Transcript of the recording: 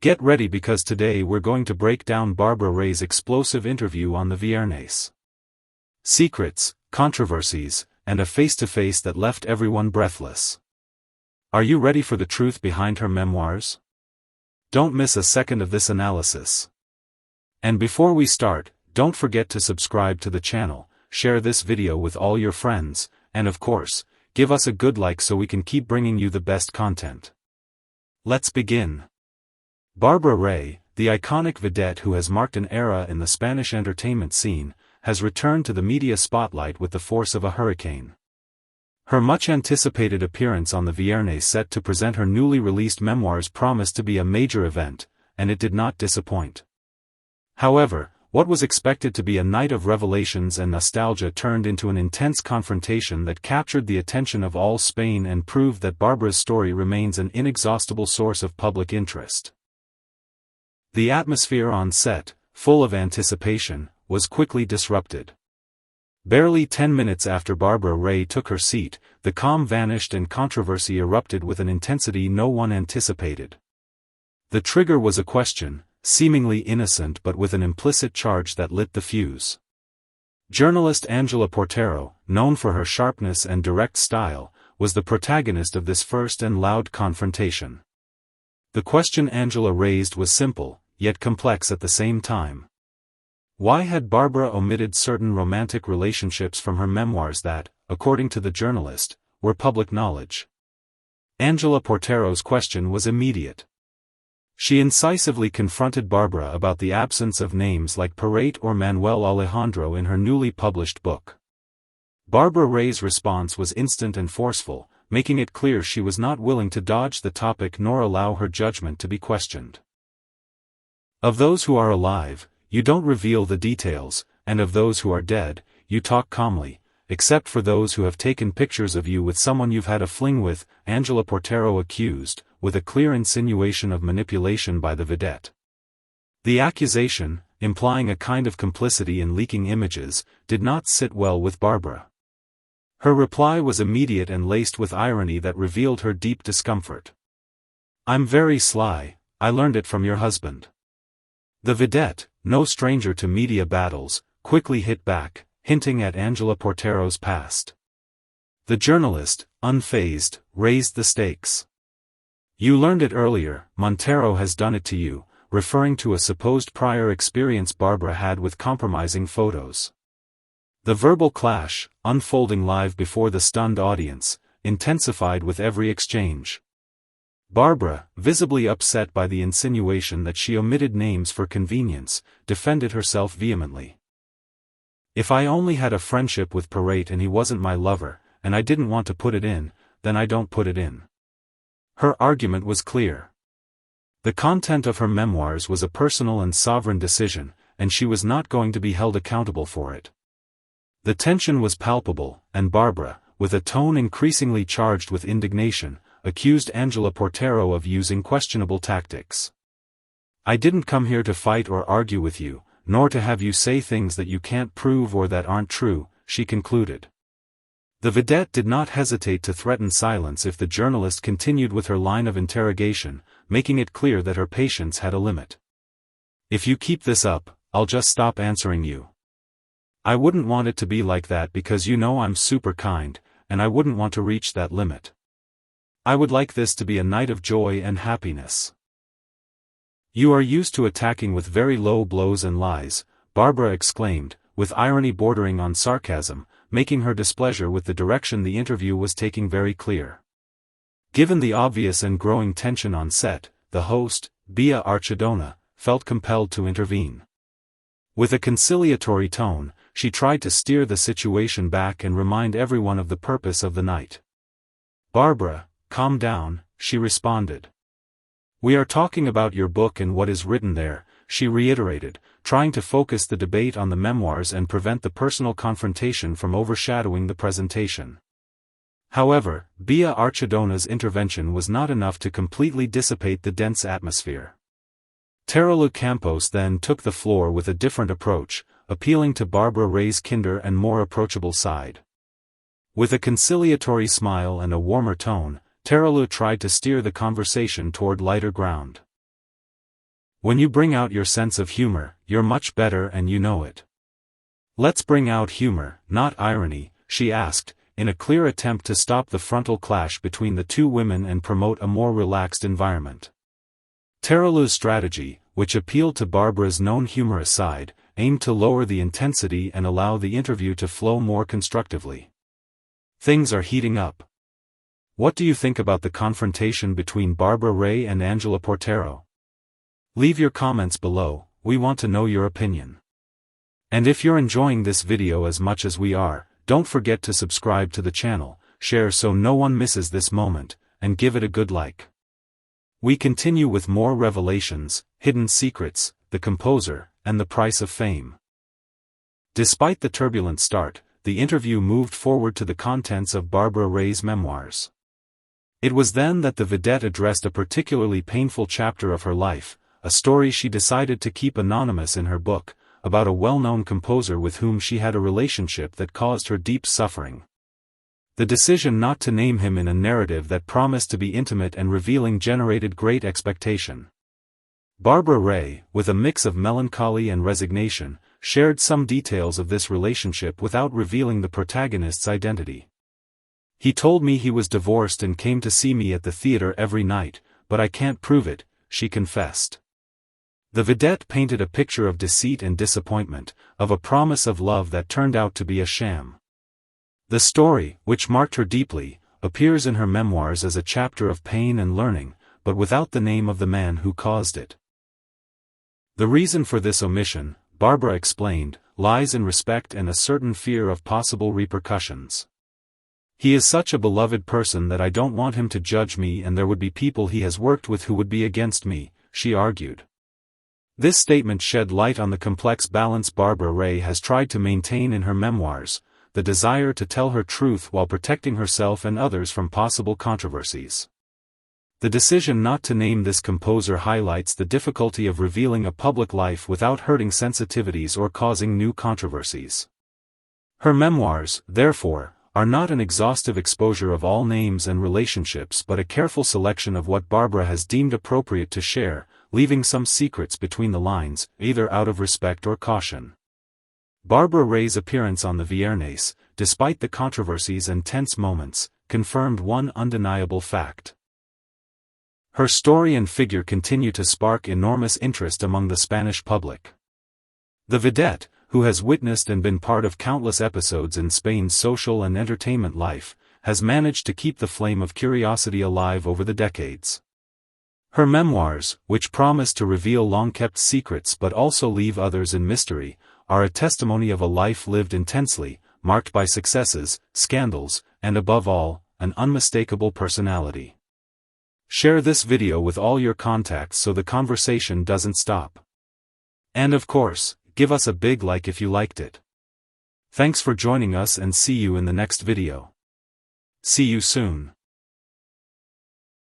Get ready because today we're going to break down Bárbara Rey's explosive interview on the Viernes. Secrets, controversies, and a face-to-face that left everyone breathless. Are you ready for the truth behind her memoirs? Don't miss a second of this analysis. And before we start, don't forget to subscribe to the channel, share this video with all your friends, and of course, give us a good like so we can keep bringing you the best content. Let's begin. Bárbara Rey, the iconic vedette who has marked an era in the Spanish entertainment scene, has returned to the media spotlight with the force of a hurricane. Her much-anticipated appearance on the Viernes set to present her newly released memoirs promised to be a major event, and it did not disappoint. However, what was expected to be a night of revelations and nostalgia turned into an intense confrontation that captured the attention of all Spain and proved that Bárbara's story remains an inexhaustible source of public interest. The atmosphere on set, full of anticipation, was quickly disrupted. Barely 10 minutes after Bárbara Rey took her seat, the calm vanished and controversy erupted with an intensity no one anticipated. The trigger was a question, seemingly innocent but with an implicit charge that lit the fuse. Journalist Ángela Portero, known for her sharpness and direct style, was the protagonist of this first and loud confrontation. The question Ángela raised was simple, yet complex at the same time. Why had Bárbara omitted certain romantic relationships from her memoirs that, according to the journalist, were public knowledge? Ángela Portero's question was immediate. She incisively confronted Bárbara about the absence of names like Perret or Manuel Alejandro in her newly published book. Bárbara Rey's response was instant and forceful, making it clear she was not willing to dodge the topic nor allow her judgment to be questioned. Of those who are alive, you don't reveal the details, and of those who are dead, you talk calmly, except for those who have taken pictures of you with someone you've had a fling with, Ángela Portero accused, with a clear insinuation of manipulation by the vedette. The accusation, implying a kind of complicity in leaking images, did not sit well with Bárbara. Her reply was immediate and laced with irony that revealed her deep discomfort. "I'm very sly, I learned it from your husband." The vedette, no stranger to media battles, quickly hit back, hinting at Ángela Portero's past. The journalist, unfazed, raised the stakes. "You learned it earlier, Montero has done it to you," referring to a supposed prior experience Bárbara had with compromising photos. The verbal clash, unfolding live before the stunned audience, intensified with every exchange. Bárbara, visibly upset by the insinuation that she omitted names for convenience, defended herself vehemently. "If I only had a friendship with Perret and he wasn't my lover, and I didn't want to put it in, then I don't put it in." Her argument was clear. The content of her memoirs was a personal and sovereign decision, and she was not going to be held accountable for it. The tension was palpable, and Bárbara, with a tone increasingly charged with indignation, accused Ángela Portero of using questionable tactics. "I didn't come here to fight or argue with you, nor to have you say things that you can't prove or that aren't true," she concluded. The vedette did not hesitate to threaten silence if the journalist continued with her line of interrogation, making it clear that her patience had a limit. "If you keep this up, I'll just stop answering you. I wouldn't want it to be like that because you know I'm super kind, and I wouldn't want to reach that limit. I would like this to be a night of joy and happiness." "You are used to attacking with very low blows and lies," Bárbara exclaimed, with irony bordering on sarcasm, making her displeasure with the direction the interview was taking very clear. Given the obvious and growing tension on set, the host, Bea Archidona, felt compelled to intervene. With a conciliatory tone, she tried to steer the situation back and remind everyone of the purpose of the night. "Bárbara, calm down," she responded. "We are talking about your book and what is written there," she reiterated, trying to focus the debate on the memoirs and prevent the personal confrontation from overshadowing the presentation. However, Bea Archidona's intervention was not enough to completely dissipate the dense atmosphere. Terelu Campos then took the floor with a different approach, appealing to Bárbara Rey's kinder and more approachable side. With a conciliatory smile and a warmer tone, Terelu tried to steer the conversation toward lighter ground. When you bring out your sense of humor, you're much better and you know it. Let's bring out humor, not irony, she asked, in a clear attempt to stop the frontal clash between the two women and promote a more relaxed environment. Taralu's strategy, which appealed to Barbara's known humorous side, aimed to lower the intensity and allow the interview to flow more constructively. Things are heating up. What do you think about the confrontation between Barbara Rey and Angela Portero? Leave your comments below, we want to know your opinion. And if you're enjoying this video as much as we are, don't forget to subscribe to the channel, share so no one misses this moment, and give it a good like. We continue with more revelations, hidden secrets, the composer, and the price of fame. Despite the turbulent start, the interview moved forward to the contents of Barbara Rey's memoirs. It was then that the vedette addressed a particularly painful chapter of her life, a story she decided to keep anonymous in her book, about a well-known composer with whom she had a relationship that caused her deep suffering. The decision not to name him in a narrative that promised to be intimate and revealing generated great expectation. Barbara Rey, with a mix of melancholy and resignation, shared some details of this relationship without revealing the protagonist's identity. "He told me he was divorced and came to see me at the theater every night, but I can't prove it," she confessed. The vedette painted a picture of deceit and disappointment, of a promise of love that turned out to be a sham. The story, which marked her deeply, appears in her memoirs as a chapter of pain and learning, but without the name of the man who caused it. The reason for this omission, Barbara explained, lies in respect and a certain fear of possible repercussions. "He is such a beloved person that I don't want him to judge me, and there would be people he has worked with who would be against me," she argued. This statement shed light on the complex balance Barbara Rey has tried to maintain in her memoirs, the desire to tell her truth while protecting herself and others from possible controversies. The decision not to name this composer highlights the difficulty of revealing a public life without hurting sensitivities or causing new controversies. Her memoirs, therefore, are not an exhaustive exposure of all names and relationships but a careful selection of what Barbara has deemed appropriate to share, leaving some secrets between the lines, either out of respect or caution. Barbara Rey's appearance on the Viernes, despite the controversies and tense moments, confirmed one undeniable fact. Her story and figure continue to spark enormous interest among the Spanish public. The vedette, who has witnessed and been part of countless episodes in Spain's social and entertainment life, has managed to keep the flame of curiosity alive over the decades. Her memoirs, which promise to reveal long-kept secrets but also leave others in mystery, are a testimony of a life lived intensely, marked by successes, scandals, and above all, an unmistakable personality. Share this video with all your contacts so the conversation doesn't stop. And of course, give us a big like if you liked it. Thanks for joining us and see you in the next video. See you soon.